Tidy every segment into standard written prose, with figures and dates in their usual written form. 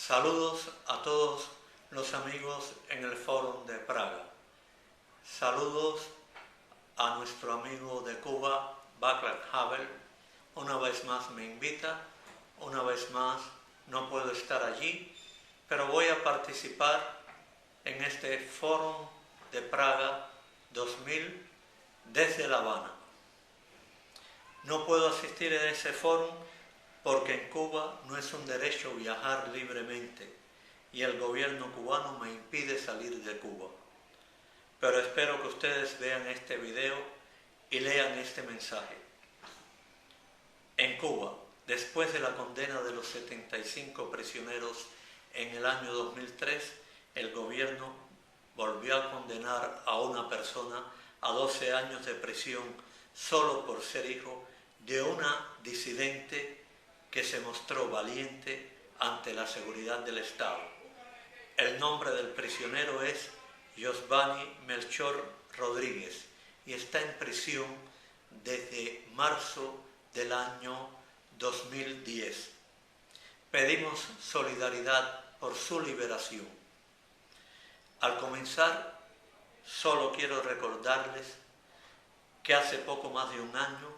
Saludos a todos los amigos en el Fórum de Praga. Saludos a nuestro amigo de Cuba, Václav Havel. Una vez más me invita, una vez más no puedo estar allí, pero voy a participar en este Fórum de Praga 2000 desde La Habana. No puedo asistir a ese fórum porque en Cuba no es un derecho viajar libremente y el gobierno cubano me impide salir de Cuba. Pero espero que ustedes vean este video y lean este mensaje. En Cuba, después de la condena de los 75 prisioneros en el año 2003, el gobierno volvió a condenar a una persona a 12 años de prisión solo por ser hijo de una disidente que se mostró valiente ante la seguridad del Estado. El nombre del prisionero es Josvani Melchor Rodríguez y está en prisión desde marzo del año 2010. Pedimos solidaridad por su liberación. Al comenzar, solo quiero recordarles que hace poco más de un año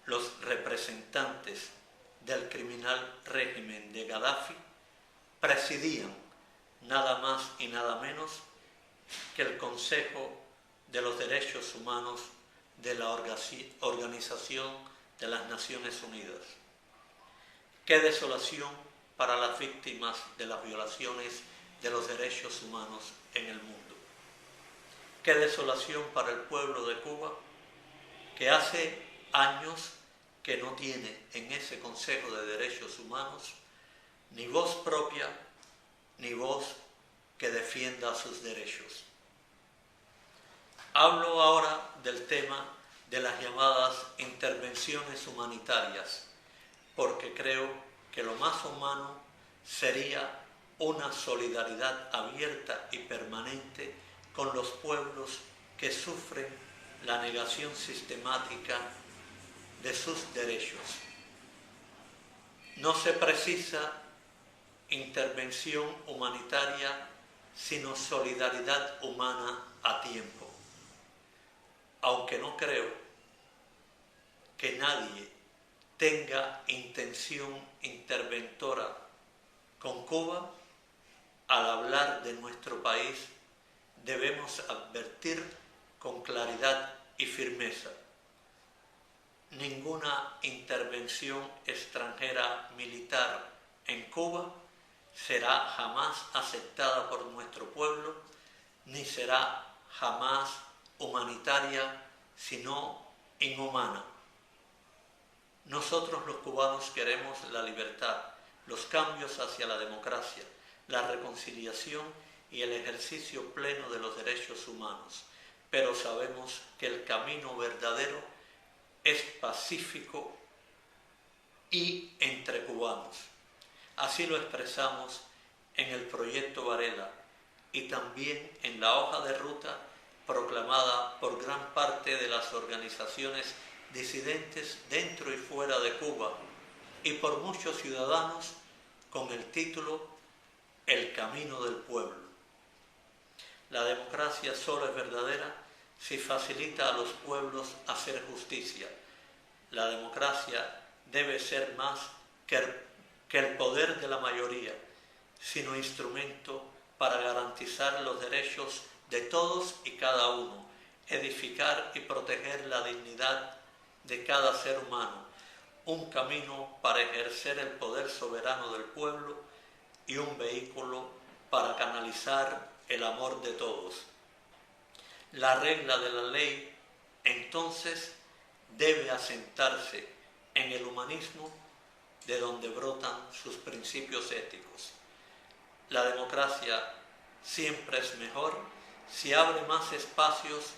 los representantes del criminal régimen de Gaddafi presidían nada más y nada menos que el Consejo de los Derechos Humanos de la Organización de las Naciones Unidas. Qué desolación para las víctimas de las violaciones de los derechos humanos en el mundo. Qué desolación para el pueblo de Cuba, que hace años que no tiene en ese Consejo de Derechos Humanos ni voz propia, ni voz que defienda sus derechos. Hablo ahora del tema de las llamadas intervenciones humanitarias, porque creo que lo más humano sería una solidaridad abierta y permanente con los pueblos que sufren la negación sistemática de sus derechos. No se precisa intervención humanitaria, sino solidaridad humana a tiempo. Aunque no creo que nadie tenga intención interventora con Cuba, al hablar de nuestro país debemos advertir con claridad y firmeza: ninguna intervención extranjera militar en Cuba será jamás aceptada por nuestro pueblo, ni será jamás humanitaria, sino inhumana. Nosotros los cubanos queremos la libertad, los cambios hacia la democracia, la reconciliación y el ejercicio pleno de los derechos humanos, pero sabemos que el camino verdadero es pacífico y entre cubanos. Así lo expresamos en el Proyecto Varela y también en la hoja de ruta proclamada por gran parte de las organizaciones disidentes dentro y fuera de Cuba y por muchos ciudadanos con el título El Camino del Pueblo. La democracia solo es verdadera si facilita a los pueblos hacer justicia. La democracia debe ser más que el poder de la mayoría, sino instrumento para garantizar los derechos de todos y cada uno, edificar y proteger la dignidad de cada ser humano, un camino para ejercer el poder soberano del pueblo y un vehículo para canalizar el amor de todos. La regla de la ley, entonces, debe asentarse en el humanismo de donde brotan sus principios éticos. La democracia siempre es mejor si abre más espacios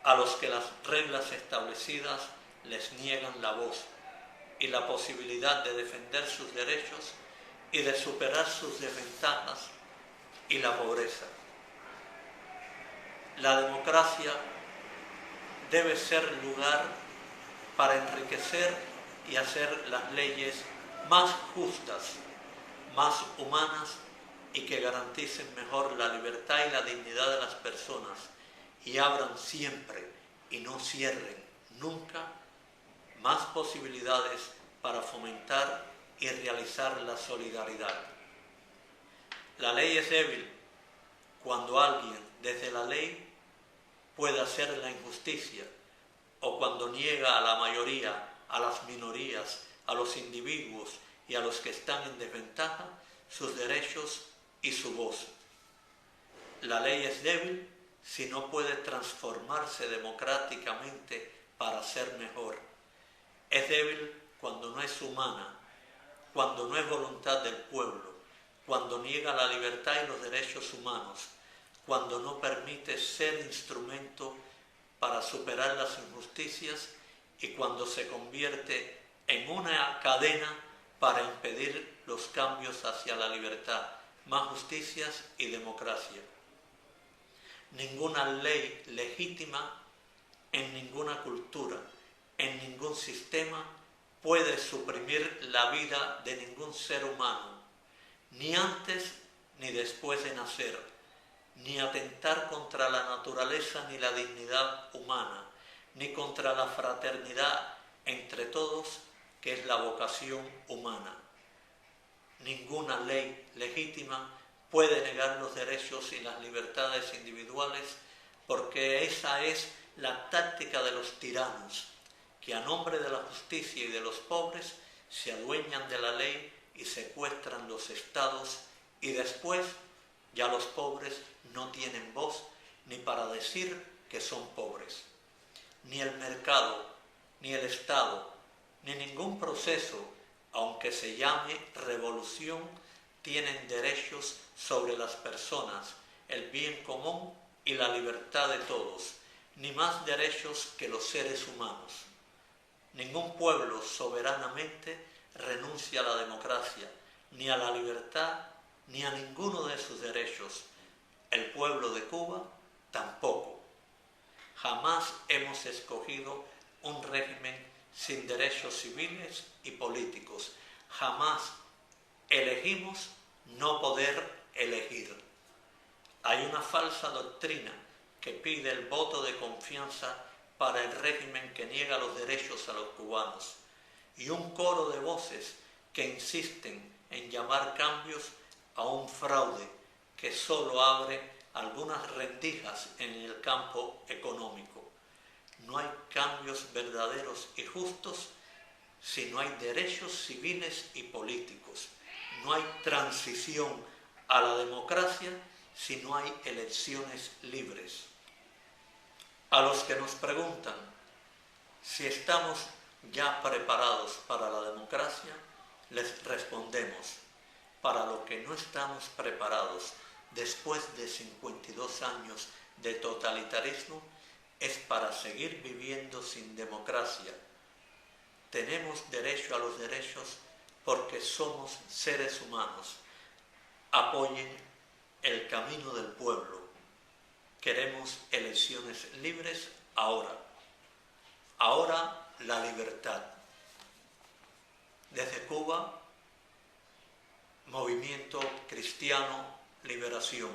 a los que las reglas establecidas les niegan la voz y la posibilidad de defender sus derechos y de superar sus desventajas y la pobreza. La democracia debe ser lugar para enriquecer y hacer las leyes más justas, más humanas y que garanticen mejor la libertad y la dignidad de las personas y abran siempre y no cierren nunca más posibilidades para fomentar y realizar la solidaridad. La ley es débil cuando alguien desde la ley puede hacer la injusticia o cuando niega a la mayoría, a las minorías, a los individuos y a los que están en desventaja sus derechos y su voz. La ley es débil si no puede transformarse democráticamente para ser mejor. Es débil cuando no es humana, cuando no es voluntad del pueblo, cuando niega la libertad y los derechos humanos, cuando no permite ser instrumento para superar las injusticias y cuando se convierte en una cadena para impedir los cambios hacia la libertad, más justicias y democracia. Ninguna ley legítima en ninguna cultura, en ningún sistema, puede suprimir la vida de ningún ser humano, ni antes ni después de nacer, ni atentar contra la naturaleza ni la dignidad humana, ni contra la fraternidad entre todos, que es la vocación humana. Ninguna ley legítima puede negar los derechos y las libertades individuales, porque esa es la táctica de los tiranos, que a nombre de la justicia y de los pobres se adueñan de la ley y secuestran los estados, y después ya los pobres no tienen voz ni para decir que son pobres. Ni el mercado, ni el Estado, ni ningún proceso, aunque se llame revolución, tienen derechos sobre las personas, el bien común y la libertad de todos, ni más derechos que los seres humanos. Ningún pueblo soberanamente renuncia a la democracia, ni a la libertad, ni a ninguno de sus derechos. El pueblo de Cuba tampoco. Jamás hemos escogido un régimen sin derechos civiles y políticos. Jamás elegimos no poder elegir. Hay una falsa doctrina que pide el voto de confianza para el régimen que niega los derechos a los cubanos y un coro de voces que insisten en llamar cambios a un fraude que solo abre algunas rendijas en el campo económico. No hay cambios verdaderos y justos si no hay derechos civiles y políticos. No hay transición a la democracia si no hay elecciones libres. A los que nos preguntan si estamos ya preparados para la democracia, les respondemos: para lo que no estamos preparados después de 52 años de totalitarismo es para seguir viviendo sin democracia. Tenemos derecho a los derechos porque somos seres humanos. Apoyen el camino del pueblo. Queremos elecciones libres ahora. Ahora la libertad. Desde Cuba, Movimiento Cristiano Liberación.